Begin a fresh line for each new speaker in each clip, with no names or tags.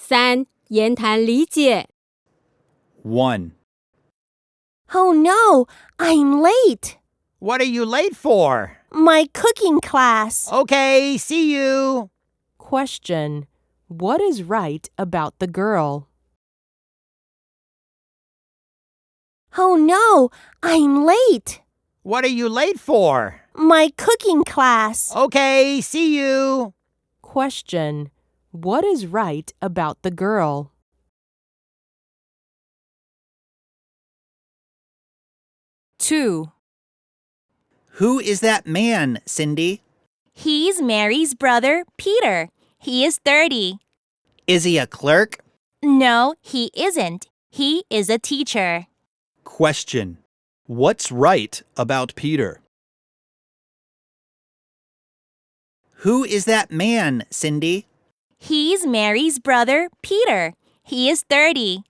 3. 言谈理解
1.
Oh no, I'm late.
What are you late for?
My cooking class.
Okay, see you.
Question. What is right about the girl?
Oh no, I'm late.
What are you late for?
My cooking class.
Okay, see you.
Question. What is right about the girl? Two.
Who is that man, Cindy?
He's Mary's brother, Peter. He is 30.
Is he a clerk?
No, he isn't. He is a teacher.
Question. What's right about Peter?
Who is that man, Cindy?
He's Mary's brother, Peter. He is 30.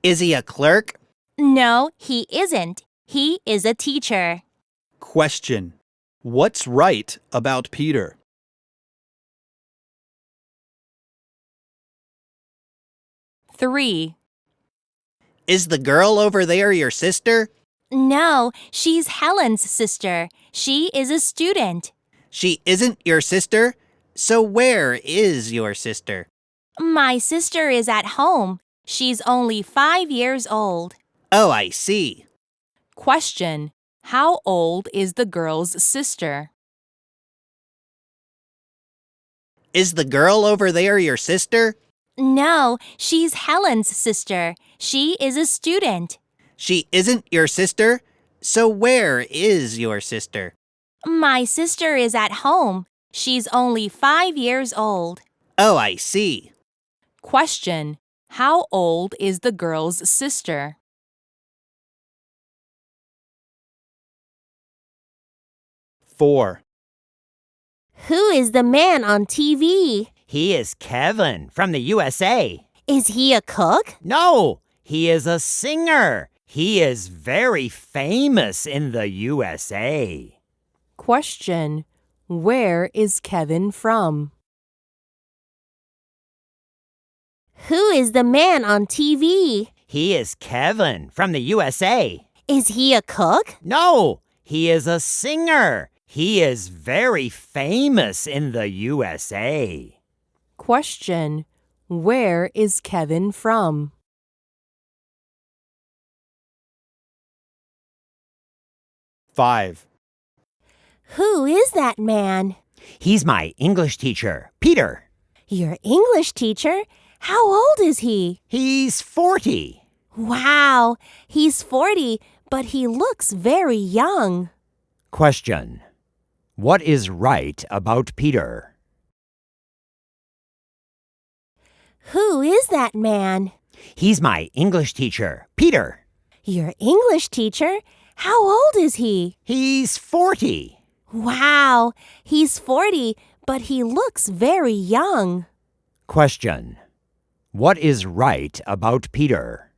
Is he a clerk?
No, he isn't. He is a teacher.
Question. What's right about Peter?
Three.
Is the girl over there your sister?
No, she's Helen's sister. She is a student.
She isn't your sister? So where is your sister?
My sister is at home. She's only 5 years old.
Oh, I see.
Question. How old is the girl's sister?
Is the girl over there your sister?
No, she's Helen's sister. She is a student.
She isn't your sister? So where is your sister?
My sister is at home. She's only 5 years old.
Oh, I see.
Question. How old is the girl's sister?
Four.
Who is the man on TV?
He is Kevin from the USA.
Is he a cook?
No, he is a singer. He is very famous in the USA.
Question. Where is Kevin from?
Who is the man on TV?
He is Kevin from the USA.
Is he a cook?
No, he is a singer. He is very famous in the USA.
Question. Where is Kevin from?
Five.
Who is that man?
He's my English teacher, Peter.
Your English teacher? How old is he?
He's 40.
Wow, he's 40, but he looks very young.
Question. What is right about Peter?
Who is that man?
He's my English teacher, Peter.
Your English teacher? How old is he?
He's 40.
Wow, he's 40, but he looks very young.
Question. What is right about Peter?